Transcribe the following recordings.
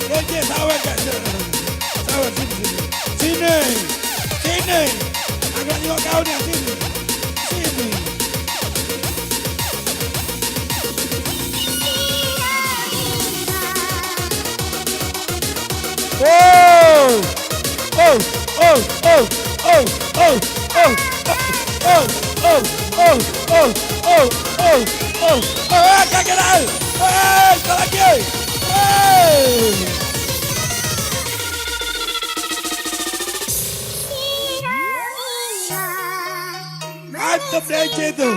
DJ sawat kat sawat sini. Agak tengok kau ni sini. Kaget dah. Tak lagi. Mantap DJ tu.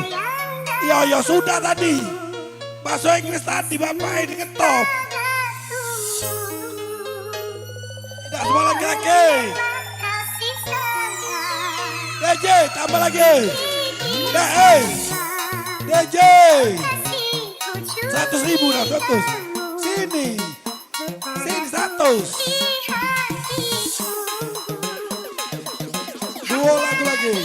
Ya sudah tadi. Bahasa Inggris tadi bapak ini ngetop. Tidak semua laki-laki. DJ tambah lagi. DJ 100.000 dah 100. Sini 100. Dua lagu lagi.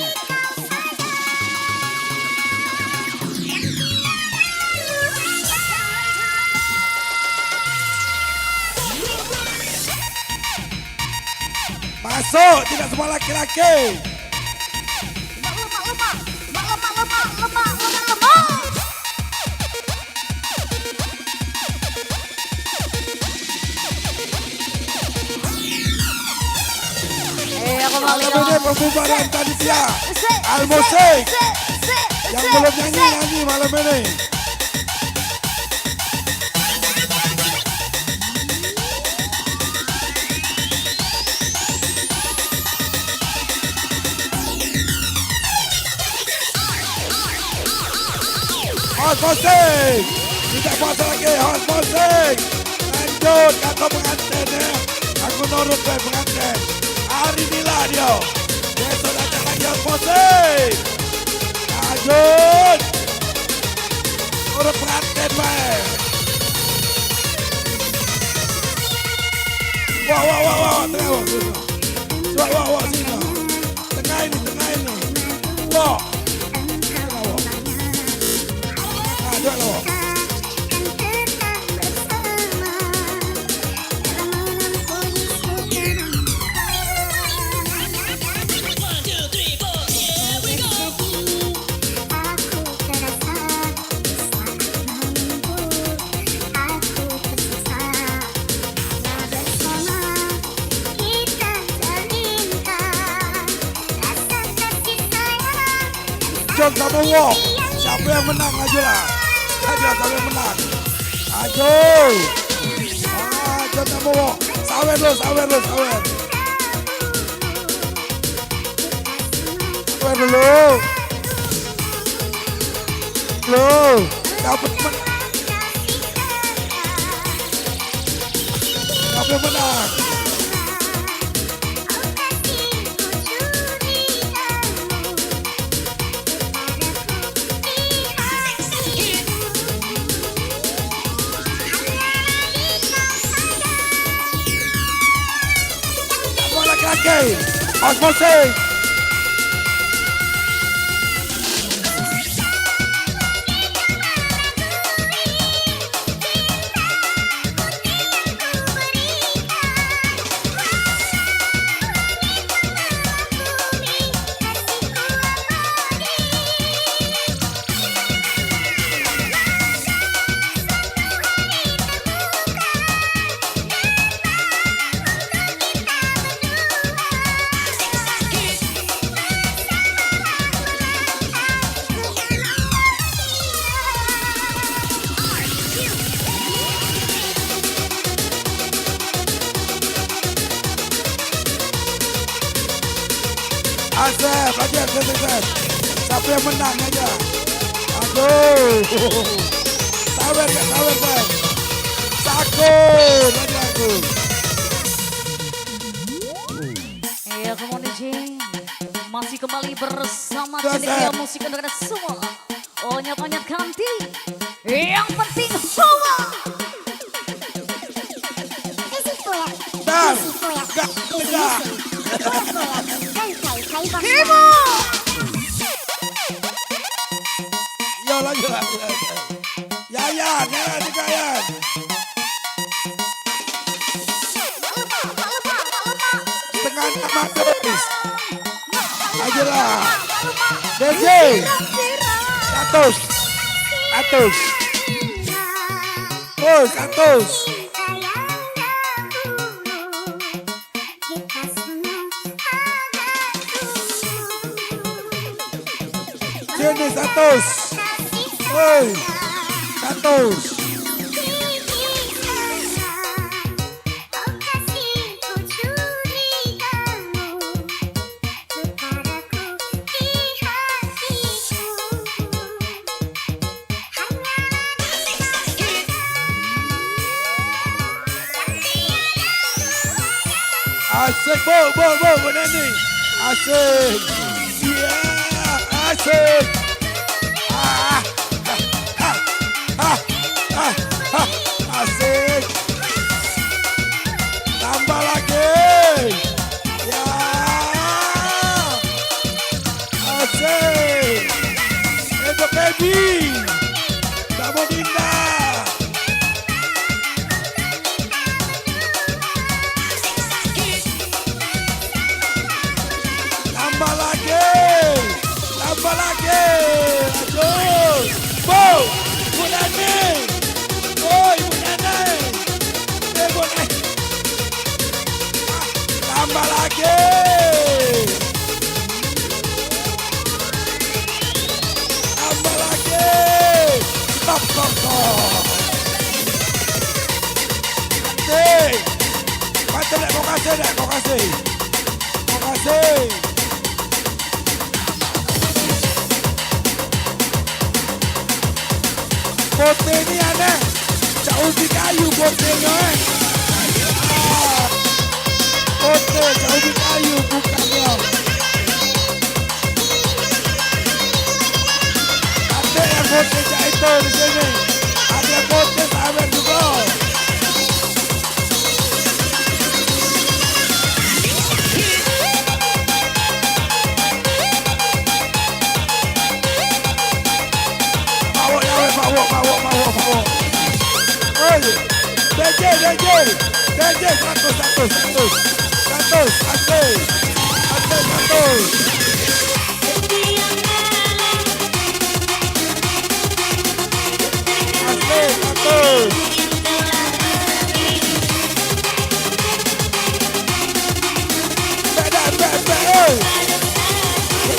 Masuk, tidak semua laki-laki. Malam ini pembubaran panitia Al-Musik. Yang belum nyanyi malam ini. Hot musik. Tidak puasa lagi hot musik. Lanjut kata pengantin ya. Aku nurut pengantin. Hari inilah dia. Besok datang lagi hot musik. Lanjut. Nurut pengantin baik. Wah. Tengah wah sini. Tengah ini. Wah. Loh. Jom sama walk. Siapa yang menang ajulah. Ajar sampai menang. Ajar. Jom sama walk. Sawer lu. Sawer dulu. Dapat menang. Dapat menang. Okay, hot musik. Asep, lagi Asep. Siapa yang menang aja. Aduh. Sawer, Asep. Sakut, lagi aku. Iya, come on DJ. Masih kembali bersama Cendekia musik untuk semua. Onyat-onyat ganti, yang penting semua. Dan gak tegak. Kimo. Yo lagi. Yayan, juga Yayan. Setengah amatis. Ayolah. DJ. Atus. Atus. Juni 100. Hei, 100. Asik, bu Neni. Asik. Ya, asik. Asik. Tambah lagi. Ya. Asik. Itu baby. Tak mau pindah. Tambah lagi. Aduh. Bu Nani. Ibu Nani. Tambah lagi. Stop. Asik. Mantap dek, kau kasih. Putih ini aneh. Cak ubi kayu putihnya. Putih, cak ubi kayu bukannya. Ada yang putih cak itu di sini. Ada putih sahabat juga. Mawok. DJ 100. Asik.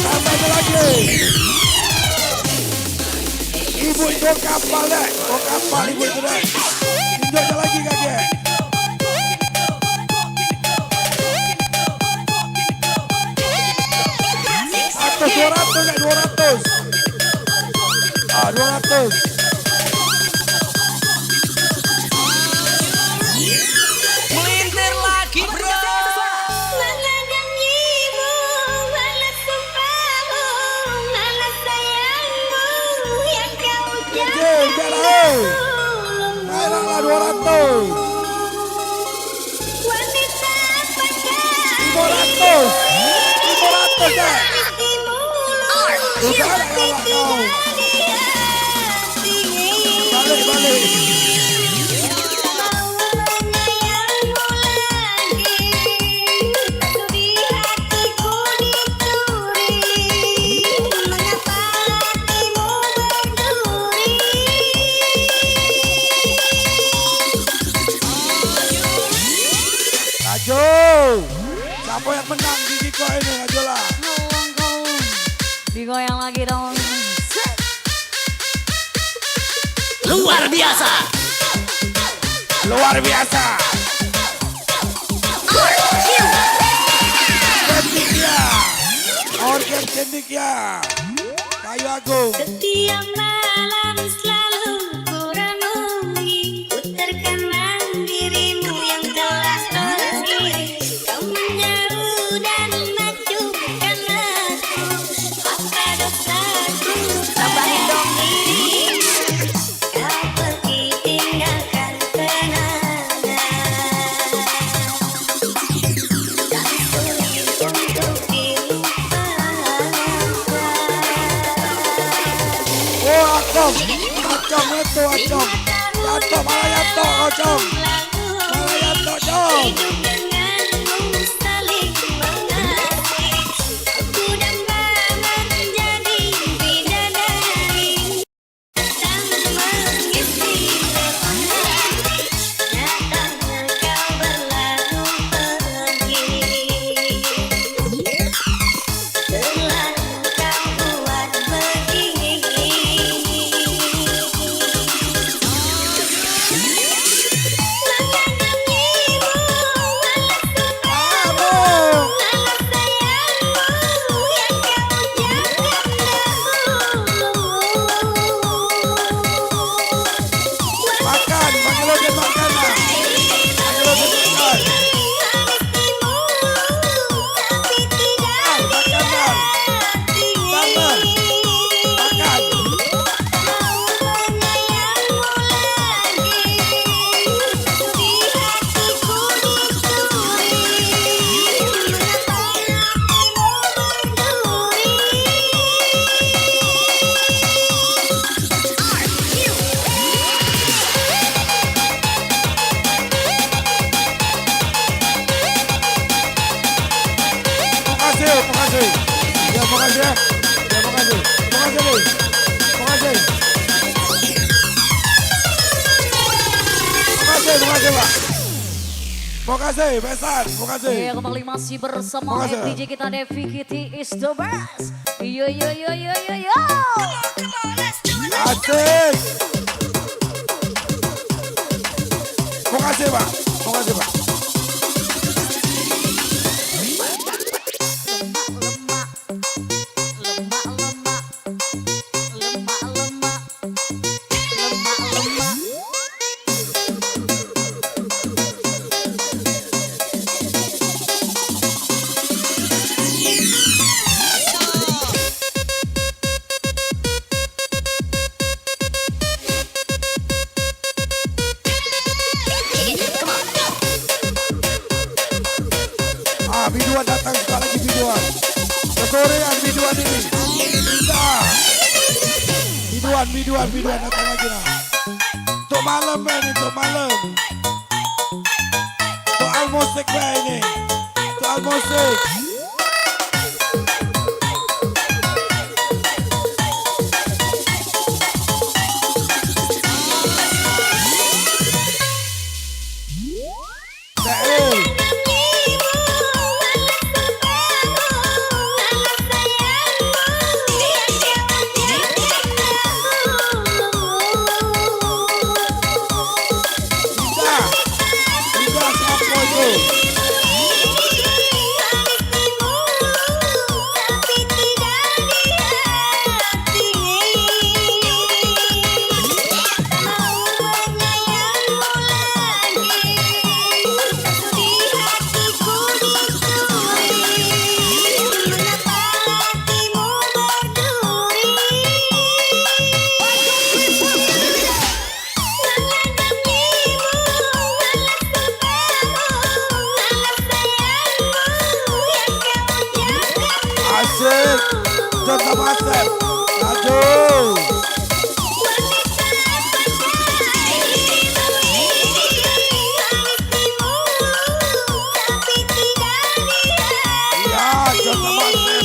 Tambah lagi. Ibu itu kapal deh. Kapal ibu itu deh. Injak lagi kakek. Atas 200 deh, 200. 200. Melintir lagi bro. Mainlah 200. 500 deh. Udah galak kau. Balik. Siapa yang menang gigi kau ini Rajola? Digoyang lagi dong. Luar biasa. Cendekia. Kayu Agung. Setiap malam selalu ku renungi, ku terkenang dirimu yang telah pergi. Kau menjauh dan maju karena Acong itu Acong. Yanto malah Yanto Acong. Malah Yanto Acong. Hidup denganmu saling mengerti. Aku damba menjadi bidadari. Tak mengisi lepas hati. Nyatanya kau berlalu pergi. Terlalu kau buat begini. Makan, panggil dia makan lah. Panggil dia makan. Makan dah. Sama. Makan. Makasih. Ya, makasih ya. Ya, makasih. Makasih, Lee. Makasih. Makasih, Pak. Makasih, besan. Makasih. Ya, kembali masih bersama Makasih. FDJ kita Devi Kitty is the best. Yo yo yo yo yo yo. Asik. Makasih, Pak. Makasih, Pak. Biduan datang sekali lagi biduan. Kesorean biduan ini. Bisa. Biduan datang lagi lah. Untuk malam ini, untuk malam. Soal musik ini. Soal musik. Contoh master. Aduh. Ya, contoh master.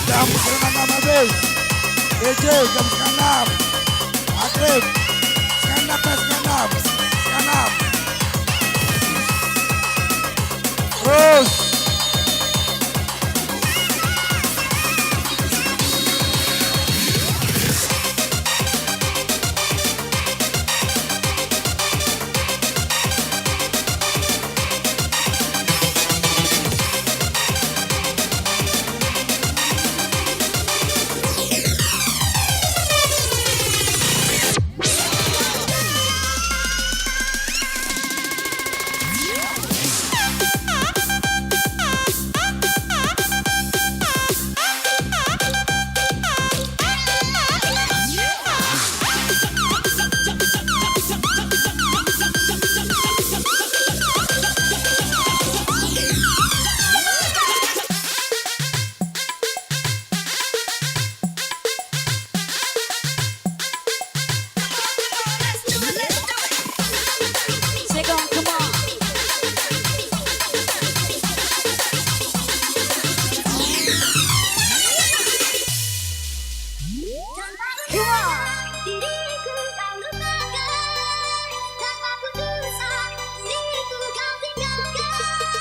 Jam setengah 6 habis. DJ jam setengah 6. Maghrib. Setengah 6.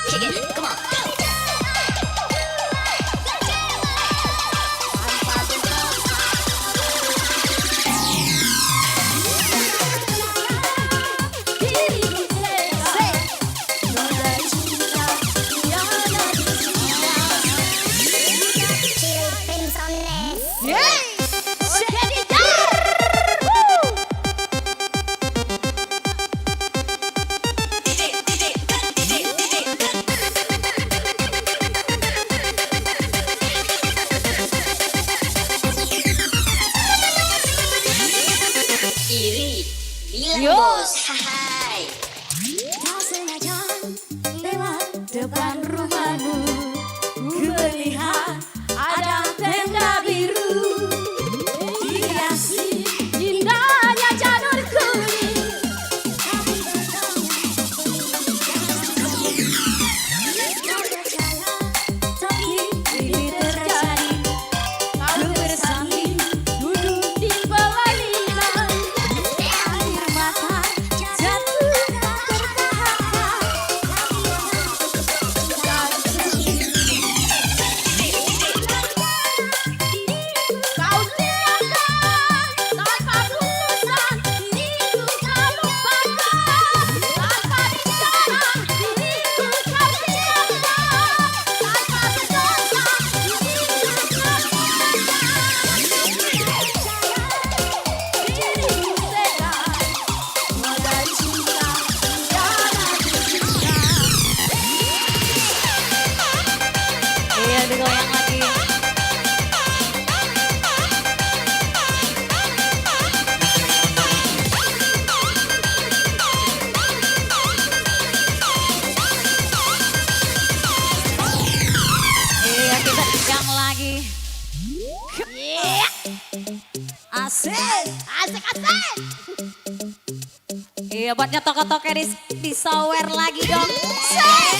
Kick it, come on, go. Iri, bilang Yo. bos, hai. Tak sengaja lewat depan rumahmu, ku melihat ada tenda biru dihiasi indahnya janur kuning. Tapi ini terjadi, kau bersanding duduk di bawah lilang, air mata jatuh tak tertahankan. Kau tinggalkan tanpa putusan, diriku kau lupakan. Tanpa bicara, diriku kau tinggalkan. Tanpa berdosa, diriku kau tinggalkan. Diriku tega, modal cinta tiada cinta. Iya, digoyang lagi. Iya, kita jam lagi. Iya. Asik. Asik, asik. Iya, buatnya toko-toko di sawer lagi dong. Asik.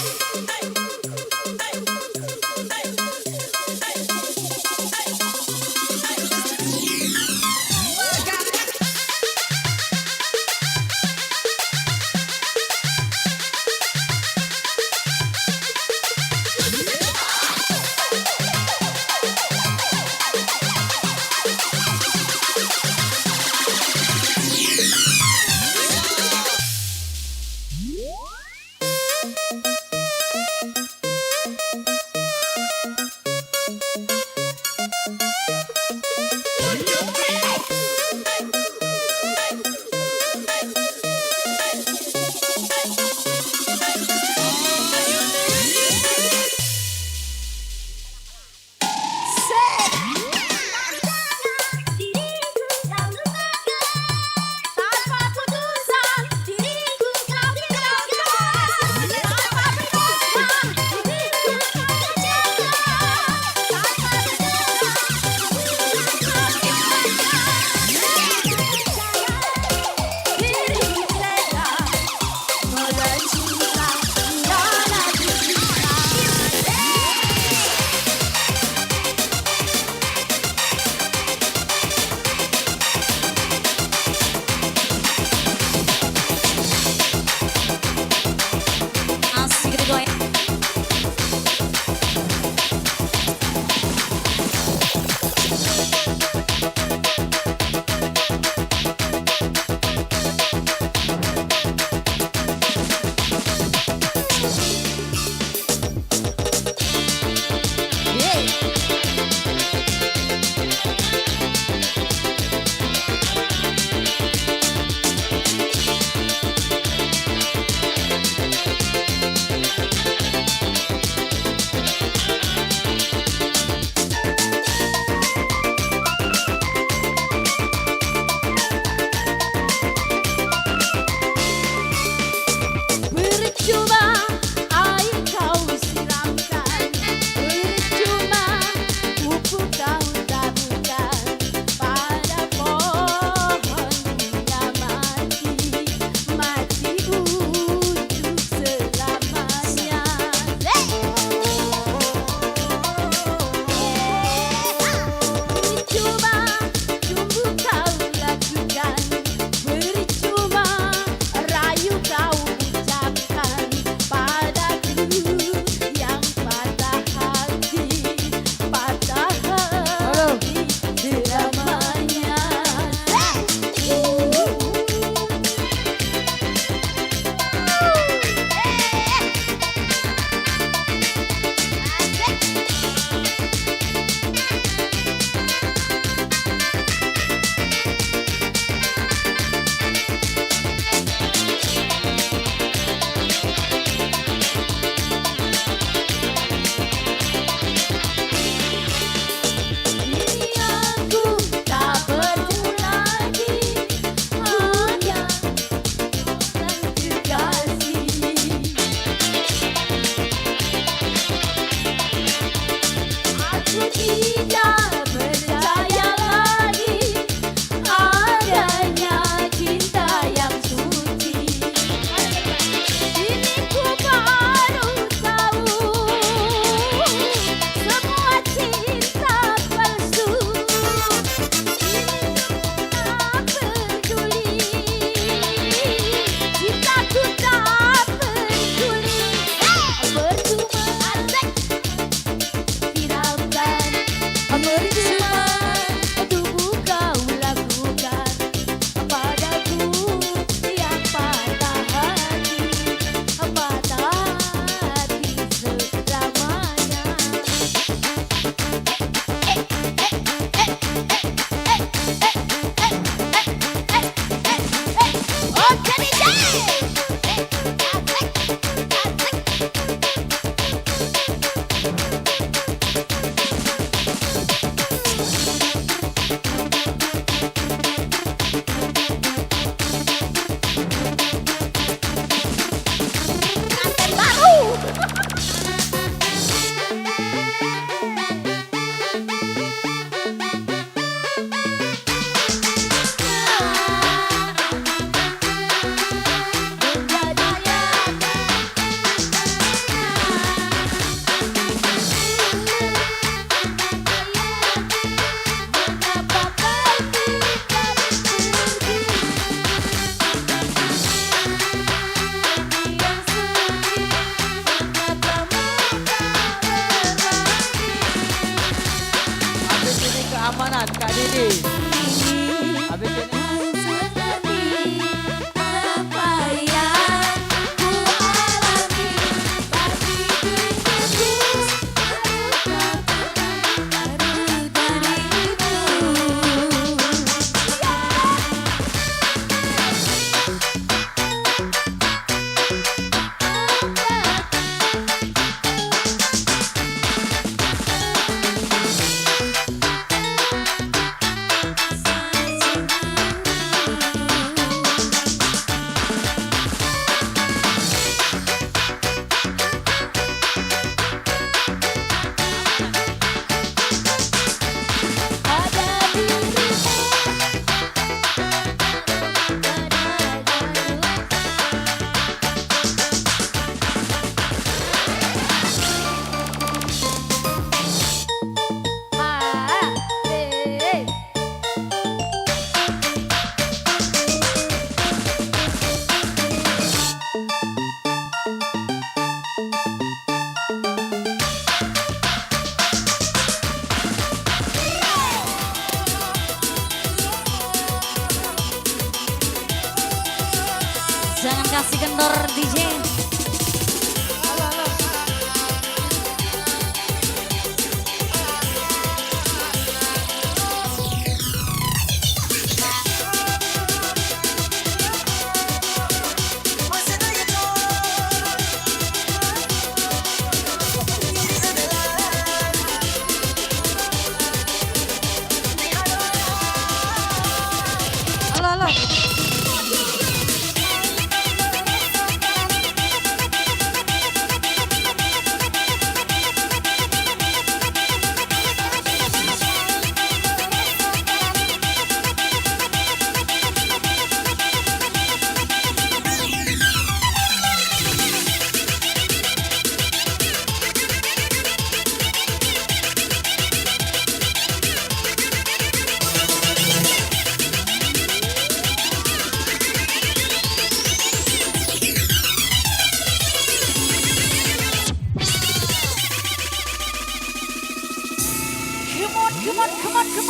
Jangan kasih kendor DJ.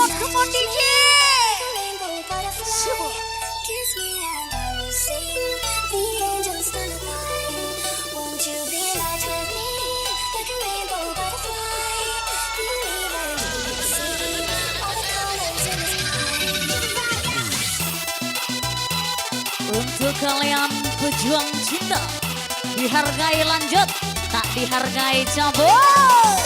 Come on, DJ. Shoow. Kiss me and I will sing. The angels stand by. Won't you be light with me? Like a rainbow butterfly. Believe I will see all the colors in the sky. Untuk kalian pejuang cinta, dihargai lanjut, tak dihargai cabut.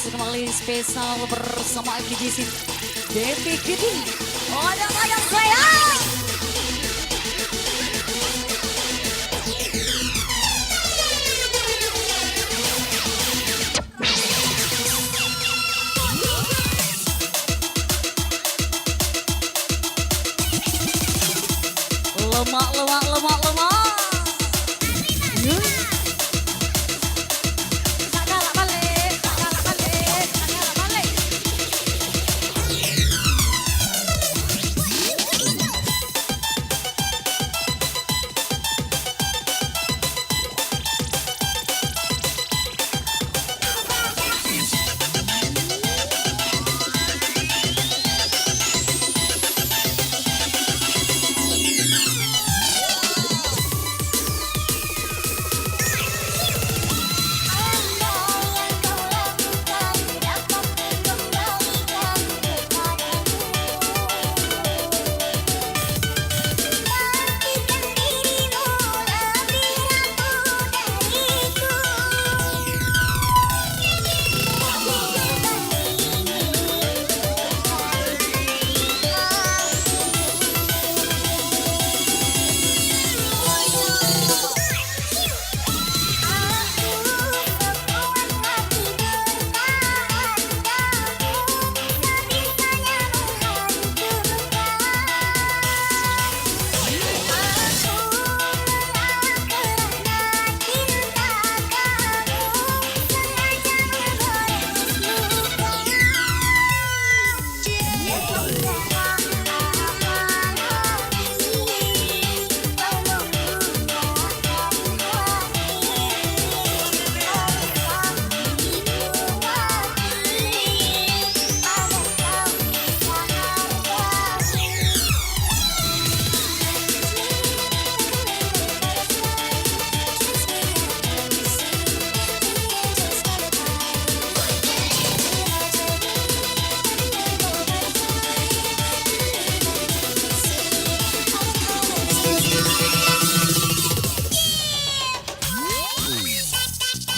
Kembali spesial bersama FDGC Depi Kitty. Odang-odang saya. Lemak.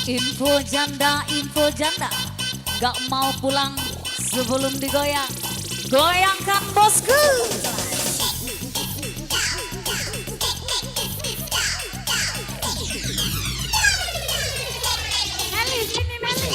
Info janda, gak mau pulang sebelum digoyang. Goyangkan bosku. Meli, sini Meli.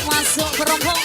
Masuk berombong.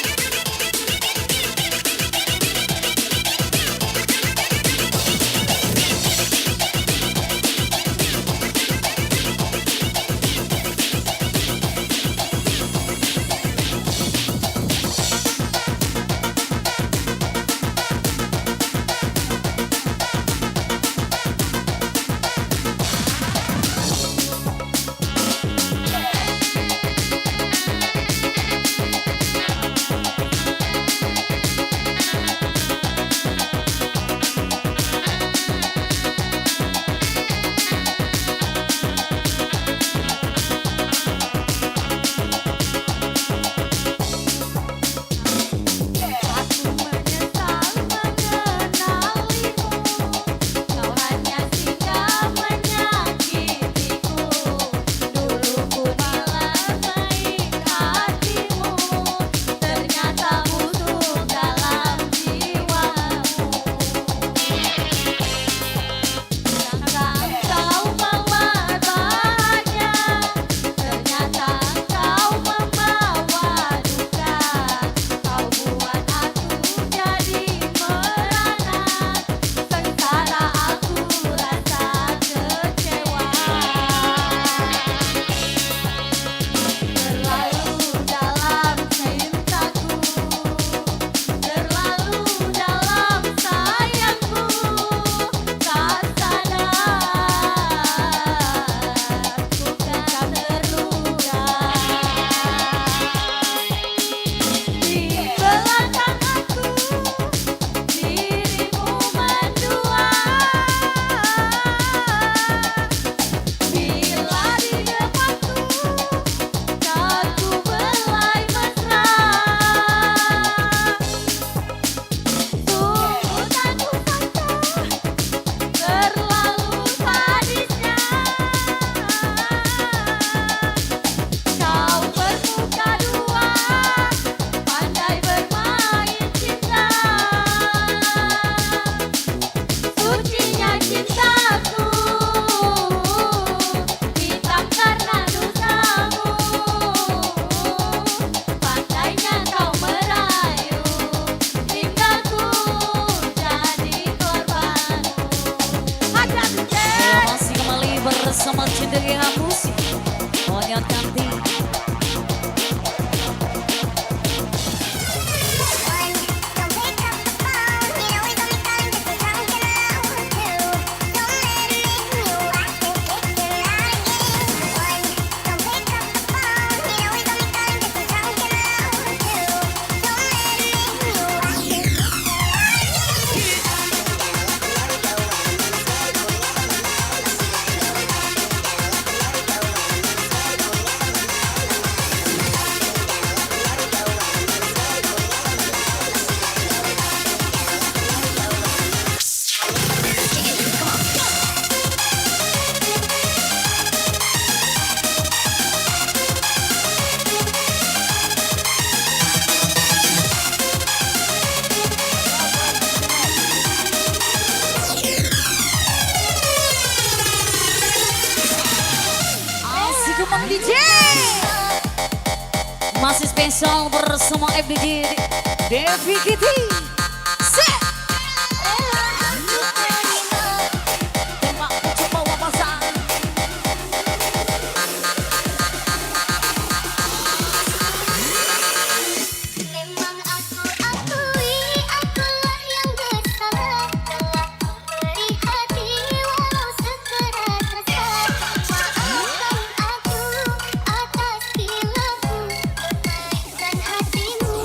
Kemang DJ. Masih spesial bersama FDJ Devi Kitty. Set. Tembak coba wawasan. Memang aku akui akulah yang bersalah telah beri hati walau sekerat rasa. Maafkan aku atas hilafku dan hatimu.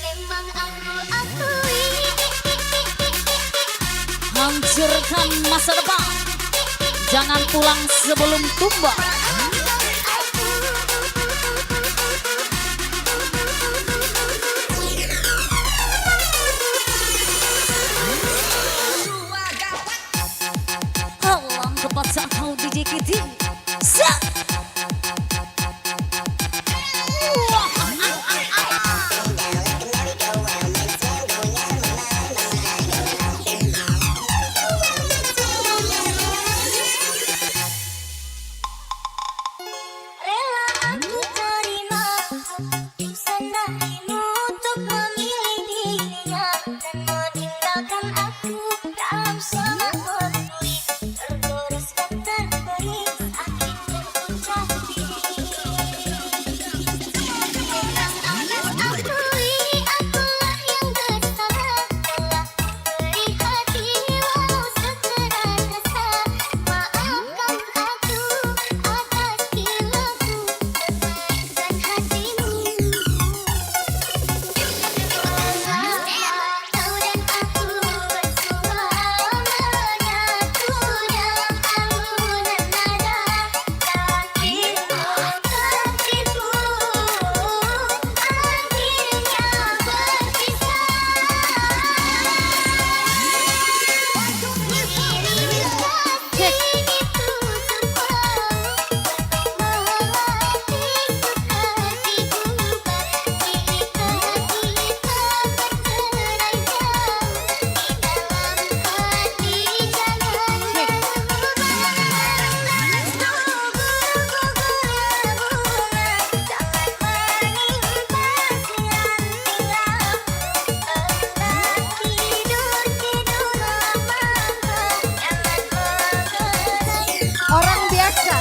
Memang aku akui. Hancurkan masa depan. Jangan pulang sebelum tumbang. Alam kepada kau DJ Kitty. Set. Rela aku terima keputusan darimu untuk memilih dirinya dan meninggalkan aku dalam sama berduri tergores dan terberi sakit terpecah diri. Memang aku akui akulah yang bersalah telah beri hati walau sekerat rasa. Maafkan aku atas hilafku dan hatimu. Kau dan aku bersua menyatu dalam alunan nada. Tapi tertipu akhirnya berpisah. Cek. Orang biasa.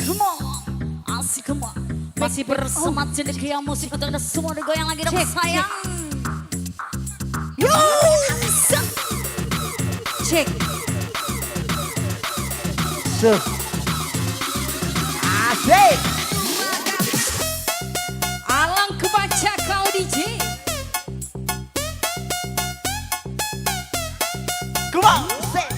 Come on, asik come on. Masih bersama Cendekia musik untuk anda semua digoyang lagi dong sayang. Yo, cek. Asik. Alang kebaca kau DJ. Come on, say.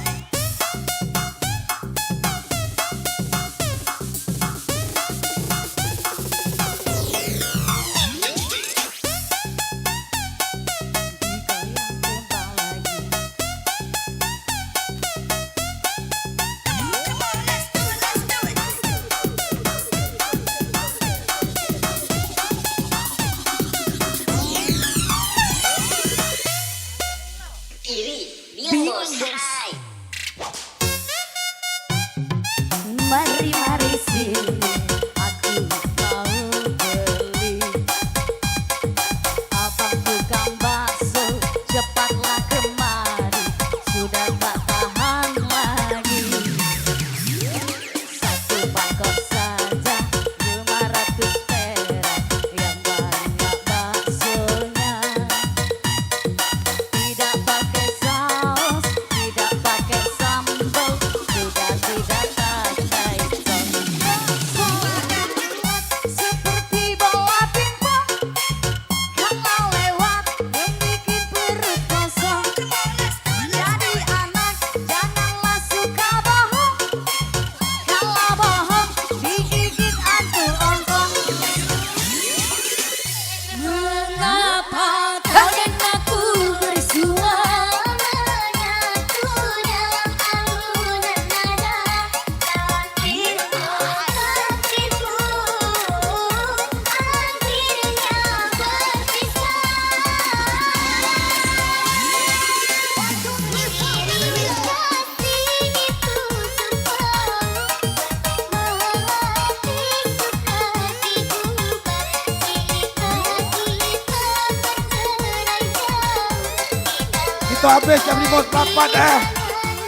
Itu habis jam 5.04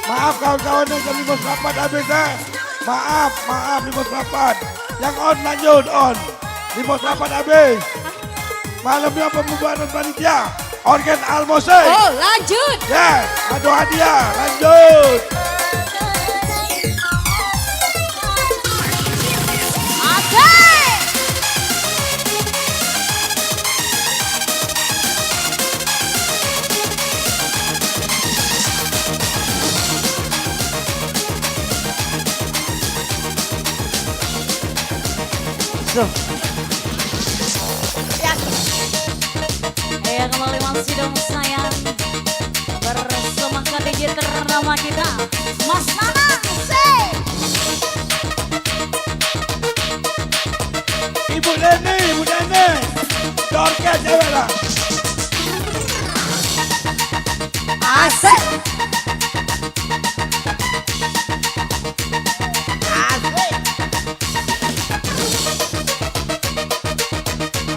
Maaf kawan-kawan jam 5.04 habis Maaf 5.08. Yang on lanjut on. 5.08 habis. Malamnya pembubaran panitia. Organ Almosek. Oh lanjut. Yes, adu hadiah. Lanjut. Agar. Ya kembali masih dong sayang bersama DJ ternama kita Mas Nanang Ibu Neni Dorket cewek lah. Asik.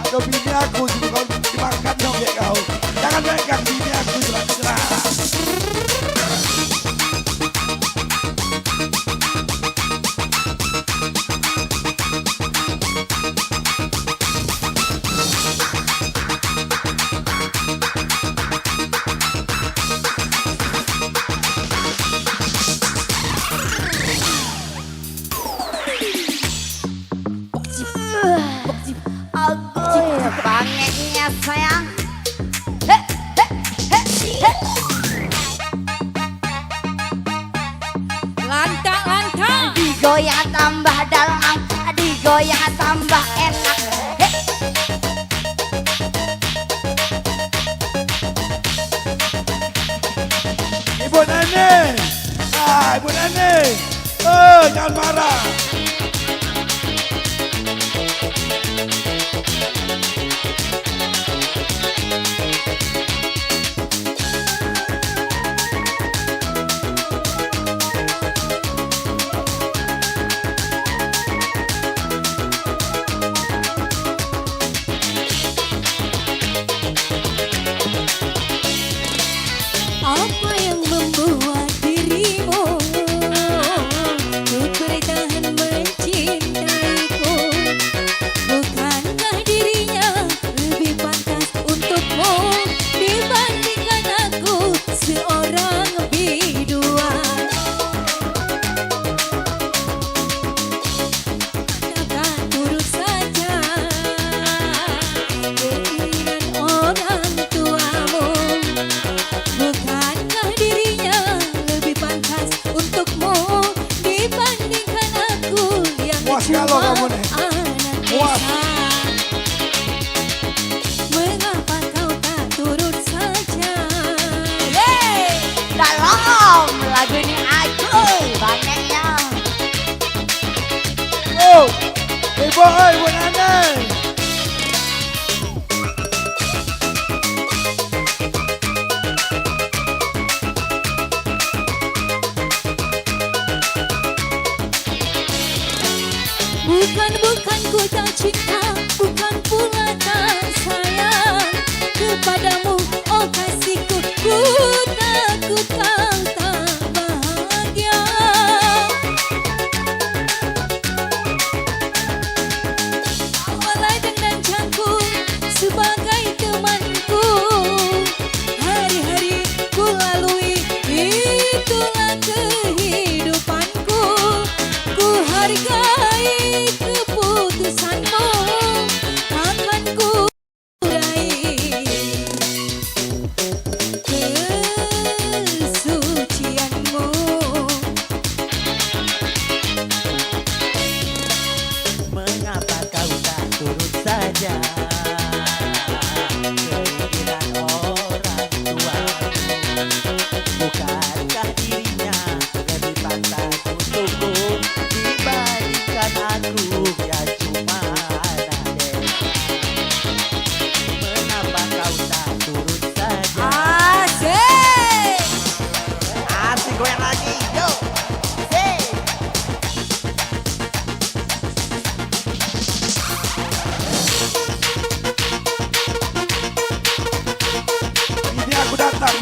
Aduh bini aku kau dimakan dong ya kau. Jangan megang bini aku cerah-cerah. Bangeknya sayang. Lantang. Digoyang tambah dalam, digoyang tambah enak. Ibu Neni. Ibu Neni. Jangan marah. Apa yang membuat dirimu untuk bertahan mencintaiku? Bukankah dirinya lebih pantas untukmu dibandingkan aku seorang biduan? Takkan turut saja keinginan orang tuamu. Bukankah dirinya lebih pantas untukmu dibandingkan aku yang Puas cuma kalau kamu nih. anak Puas. desa? Mengapa kau tak turut saja? Dalam lagu ini aku bangeknya. Ibu Neni. Bukan ku tak cinta, bukan pula tak sayang kepadamu, oh kasihku. Ku takut kau tak bahagia. Awalai dengan canggung sebagai temanku. Hari-hari ku lalui, itulah kehidupanku. Ku hargai keputusanmu.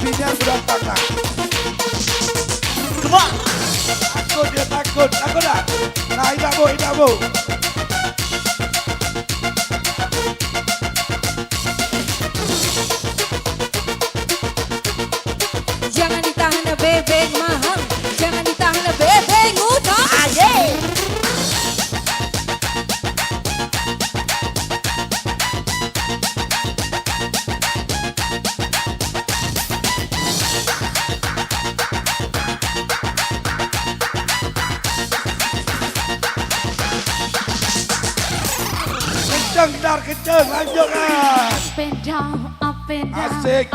babinya aku datang lah. Come on. Takut dia takut dah. Nah indah bu. Jangan ditahan bebek mahal, jangan ditahan bebek utang. Aye. Kenceng, lanjutkan. Up and down, Asik.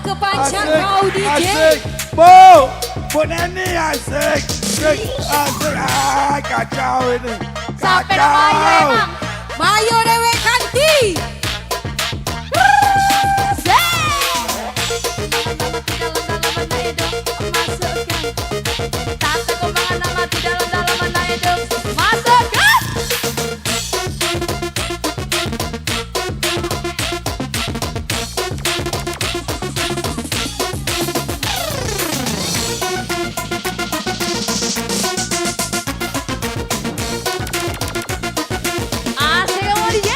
kepancang kau DJ. Asik. Bu Neni asik. Asik. Kacau ini. Sampai Mayo emang. Mayo dewe kanti. Tante kembangan nama di dalam hidup. Masukkan. Asik kamu DJ.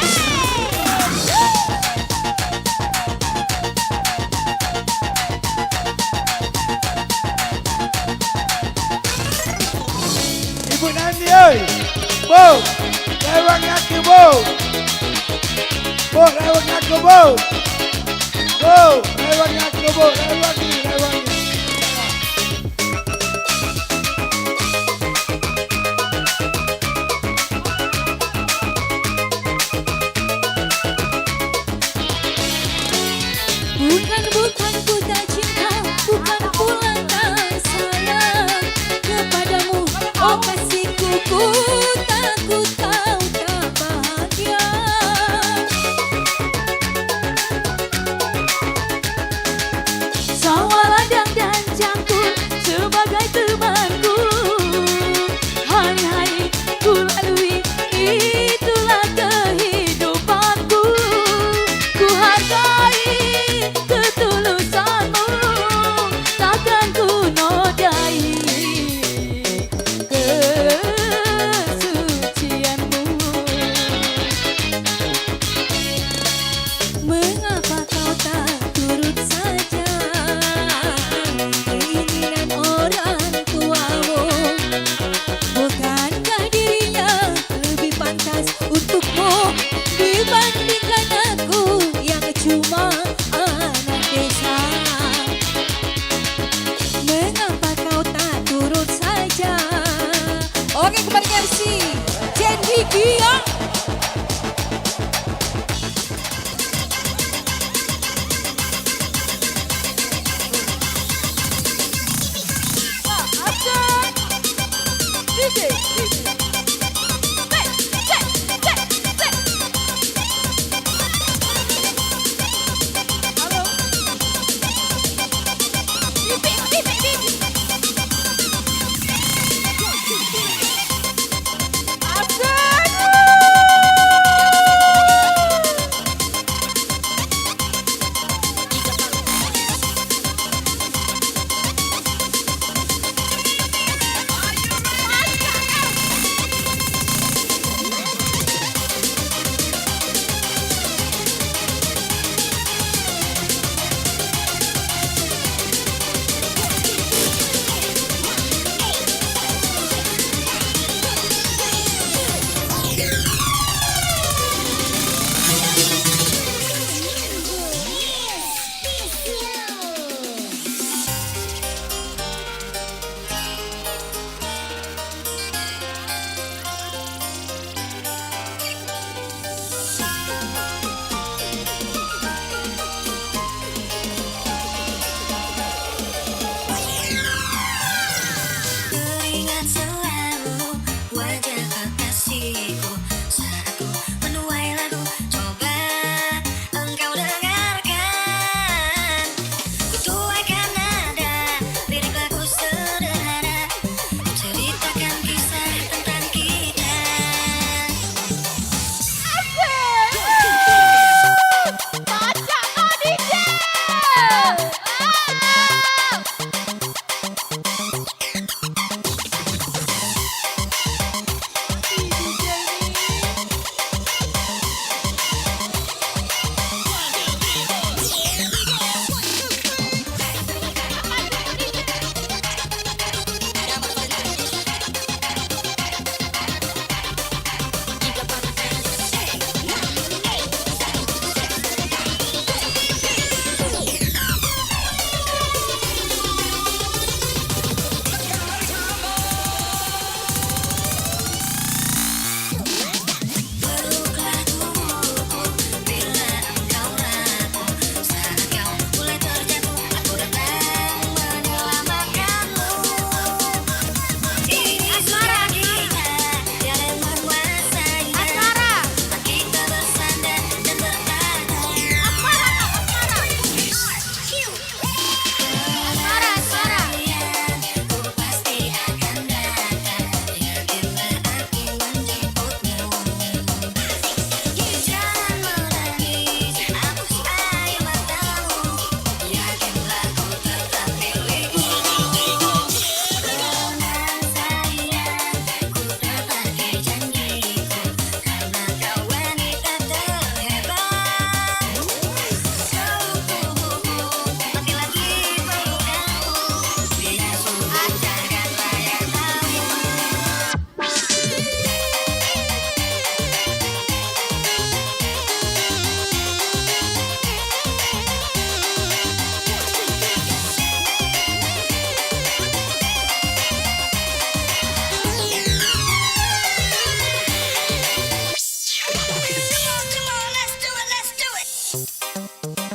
Ibu Nani oi. Bu, lewat aku bu. Bu, lewat aku bu. Bu, lewat aku bu. Lewat ni. Bukan ku tak cinta, bukan pula tak sayang kepadamu. Oh kasihku ku tak bahagia. Sawa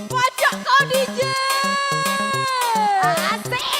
Pojok kau DJ. Asik.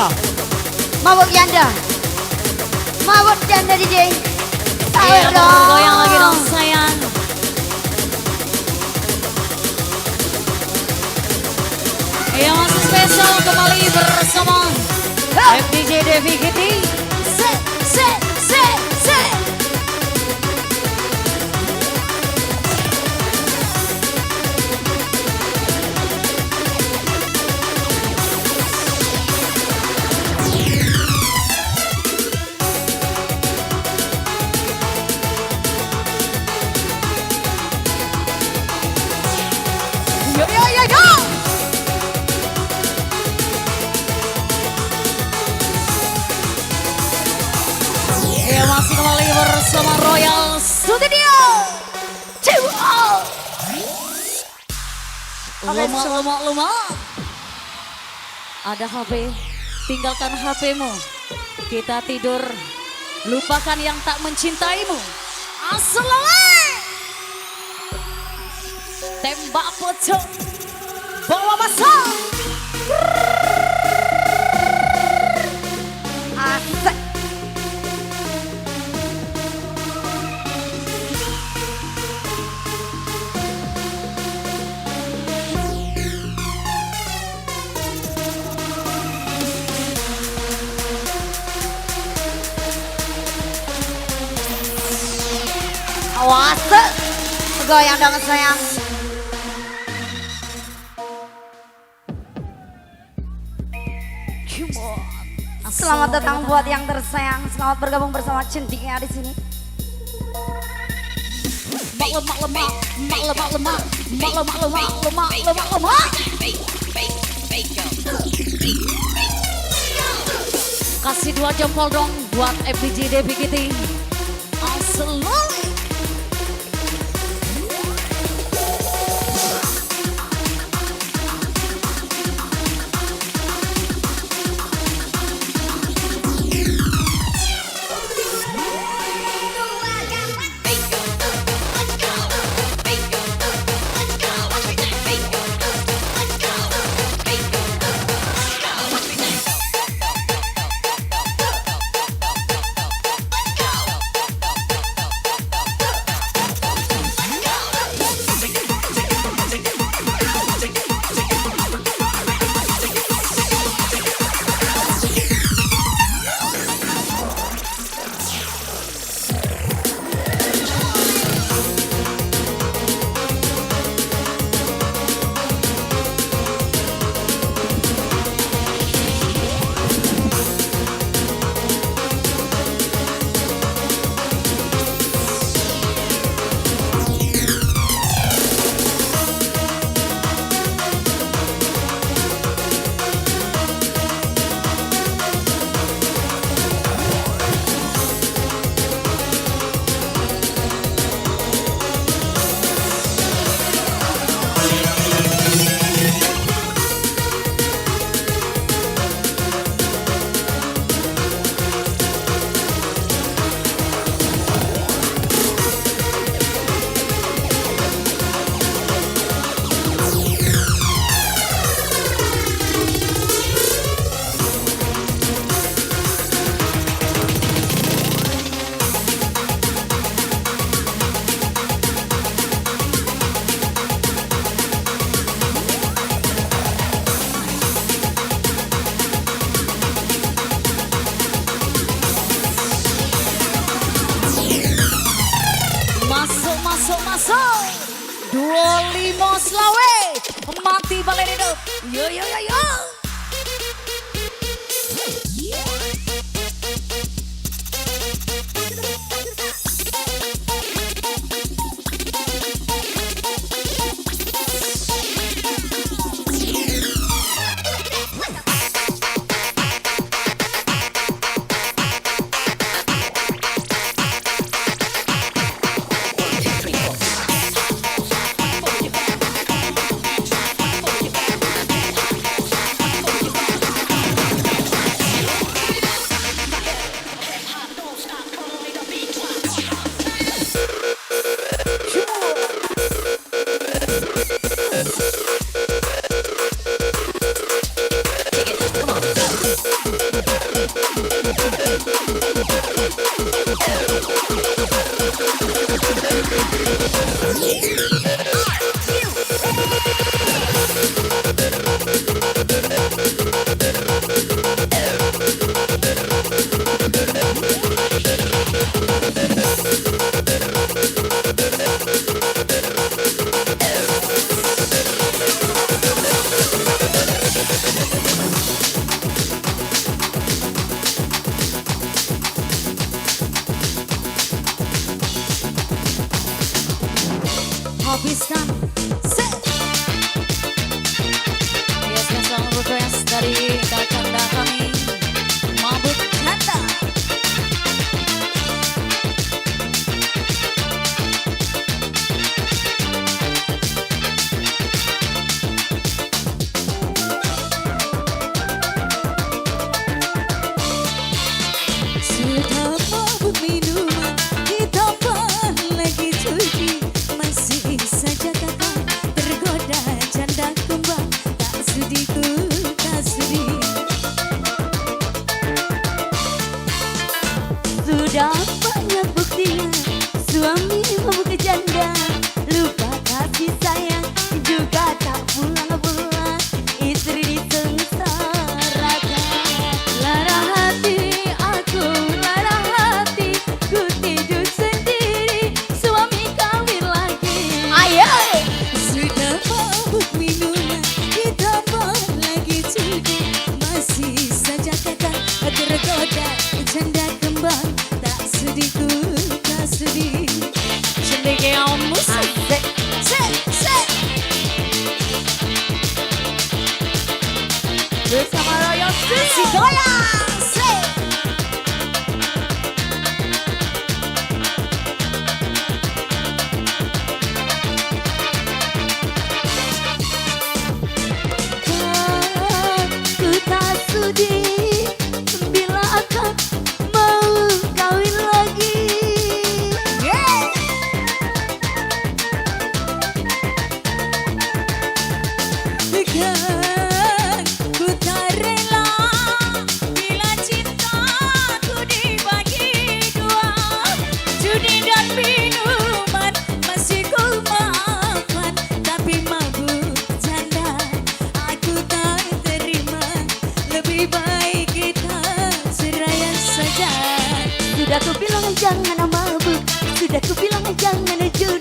janda. Mabuk janda. Mabuk janda DJ. Iya, goyang lagi dong sayang. Iya, masih spesial kembali bersama FDJ Devi Kitty. Se. Yo. Iya, masih kembali bersama Royal Studio. Luma. Ada HP, tinggalkan HPmu. Kita tidur, lupakan yang tak mencintaimu. Selalu. Tembak pocong, bawa masa. Asik. Awas, goyang dong sayang. Selamat datang buat yang tersayang. Selamat bergabung bersama Cendekia di sini. Lemak. Kasih 2 jempol dong buat FDJ Devi Kitty. Selalu. Masuk 25 selawe mati balen hidup. Yo. bersama Royal si goyang. Ku tak sudi bila akan mau kawin lagi. Kan ku tak rela bila cintaku dibagi dua. Judi dan minuman masih ku maafkan, tapi mabuk janda aku tak terima. Lebih baik kita cerai saja. Sudah ku bilang jangan mabuk, sudah ku bilang jangan judi.